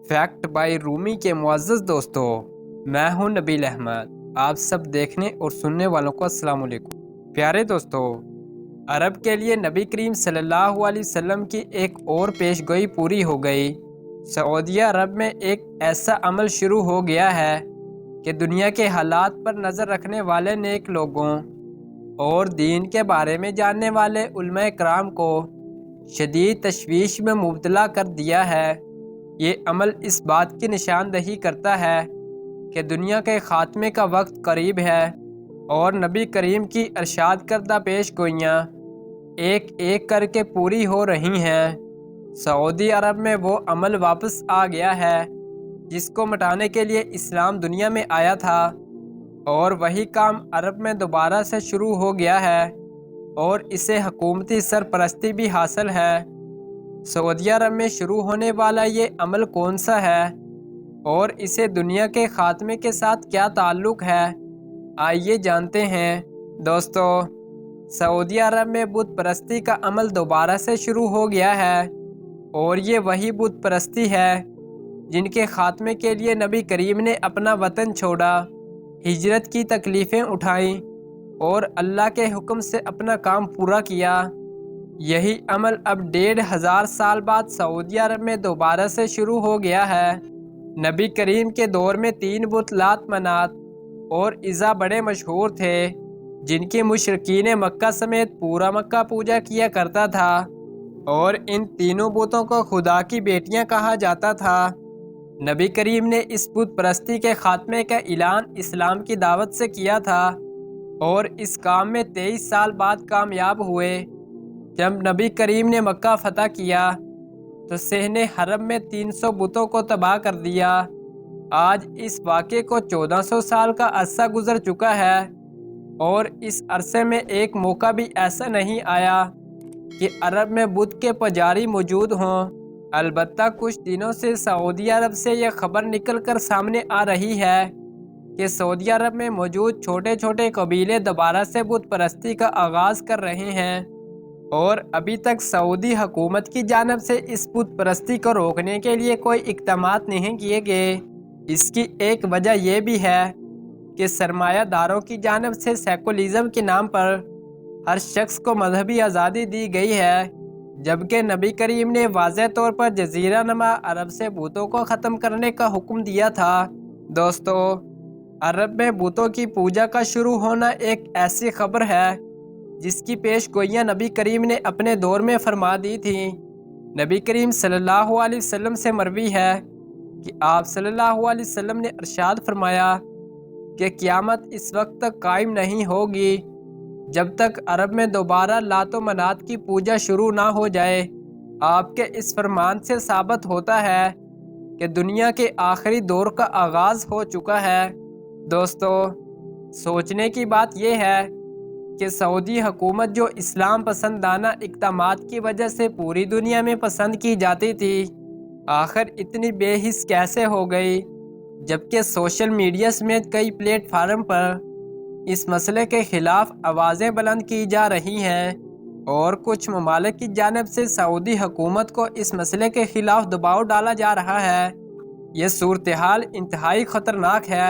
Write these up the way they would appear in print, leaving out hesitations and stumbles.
Fact bye Rumi के मुअज़्ज़ज़ दोस्तों, मैं हूं नबील अहमद। आप सब देखने और सुनने वालों को अस्सलाम वालेकुम। प्यारे दोस्तों, अरब के लिए नबी करीम सल्लल्लाहु अलैहि वसल्लम की एक और पेशगोई पूरी हो गई। सऊदी अरब में एक ऐसा अमल शुरू हो गया है कि दुनिया के हालात पर नज़र रखने वाले नेक लोगों और दीन के बारे में जानने वाले उलमा कराम को शदीद तशवीश में मुब्तला कर दिया है। ये अमल इस बात की निशानदही करता है कि दुनिया के ख़ात्मे का वक्त करीब है और नबी करीम की इरशाद करदा पेश गोइयाँ एक एक करके पूरी हो रही हैं। सऊदी अरब में वो अमल वापस आ गया है जिसको मिटाने के लिए इस्लाम दुनिया में आया था, और वही काम अरब में दोबारा से शुरू हो गया है और इसे हुकूमती सरपरस्ती भी हासिल है। सऊदी अरब में शुरू होने वाला ये अमल कौन सा है और इसे दुनिया के ख़ात्मे के साथ क्या ताल्लुक़ है, आइए जानते हैं। दोस्तों, सऊदी अरब में बुत परस्ती का अमल दोबारा से शुरू हो गया है और ये वही बुत परस्ती है जिनके ख़ात्मे के लिए नबी करीम ने अपना वतन छोड़ा, हिजरत की तकलीफ़ें उठाईं और अल्लाह के हुक्म से अपना काम पूरा किया। यही अमल अब 1500 साल बाद सऊदी अरब में दोबारा से शुरू हो गया है। नबी करीम के दौर में 3 बुत लात मनात और इज़ा बड़े मशहूर थे जिनकी मुशरिकीन मक्का समेत पूरा मक्का पूजा किया करता था, और इन तीनों बुतों को खुदा की बेटियां कहा जाता था। नबी करीम ने इस बुत परस्ती के खात्मे का ऐलान इस्लाम की दावत से किया था और इस काम में 23 साल बाद कामयाब हुए। जब नबी करीम ने मक्का फ़तह किया तो सहने हरम में 300 बुतों को तबाह कर दिया। आज इस वाक़े को 1400 साल का अरसा गुजर चुका है और इस अरसे में एक मौका भी ऐसा नहीं आया कि अरब में बुत के पुजारी मौजूद हों। अलबत्ता कुछ दिनों से सऊदी अरब से यह खबर निकल कर सामने आ रही है कि सऊदी अरब में मौजूद छोटे छोटे कबीले दोबारा से बुत परस्ती का आगाज़ कर रहे हैं, और अभी तक सऊदी हुकूमत की जानिब से इस बुत परस्ती को रोकने के लिए कोई इक़दामात नहीं किए गए। इसकी एक वजह यह भी है कि सरमायादारों की जानिब से सेकुलरिज़म के नाम पर हर शख्स को मजहबी आज़ादी दी गई है, जबकि नबी करीम ने वाज़ेह तौर पर जज़ीरा नमा अरब से बुतों को ख़त्म करने का हुक्म दिया था। दोस्तों, अरब में बुतों की पूजा का शुरू होना एक ऐसी खबर है जिसकी पेश गोइयाँ नबी करीम ने अपने दौर में फरमा दी थी। नबी करीम सल्लल्लाहु अलैहि वसल्लम से मरवी है कि आप सल्लल्लाहु अलैहि वसल्लम ने इरशाद फरमाया कि क़यामत इस वक्त तक कायम नहीं होगी जब तक अरब में दोबारा लातो मनात की पूजा शुरू ना हो जाए। आपके इस फरमान से साबित होता है कि दुनिया के आखिरी दौर का आगाज़ हो चुका है। दोस्तों, सोचने की बात यह है कि सऊदी हुकूमत जो इस्लाम पसंदाना इक़दामात की वजह से पूरी दुनिया में पसंद की जाती थी, आखिर इतनी बेहिस कैसे हो गई, जबकि सोशल मीडिया समेत कई प्लेटफार्म पर इस मसले के ख़िलाफ़ आवाज़ें बुलंद की जा रही हैं और कुछ ममालिक की जानिब से सऊदी हुकूमत को इस मसले के ख़िलाफ़ दबाव डाला जा रहा है। ये सूरत हाल इंतहाई ख़तरनाक है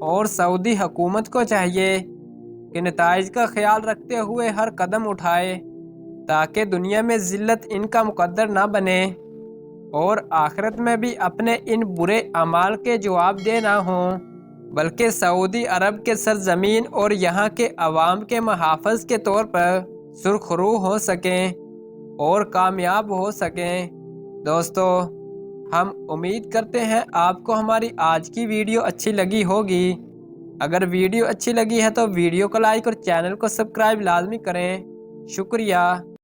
और सऊदी हुकूमत को चाहिए कि नताइज का ख्याल रखते हुए हर कदम उठाए ताकि दुनिया में ज़िल्लत इनका मुकद्दर ना बने और आखिरत में भी अपने इन बुरे अमाल के जवाबदेह ना हों, बल्कि सऊदी अरब के सरजमीन और यहाँ के अवाम के मुहाफ़िज़ के तौर पर सुरखरू हो सकें और कामयाब हो सकें। दोस्तों, हम उम्मीद करते हैं आपको हमारी आज की वीडियो अच्छी लगी होगी। अगर वीडियो अच्छी लगी है तो वीडियो को लाइक और चैनल को सब्सक्राइब लाजमी करें। शुक्रिया।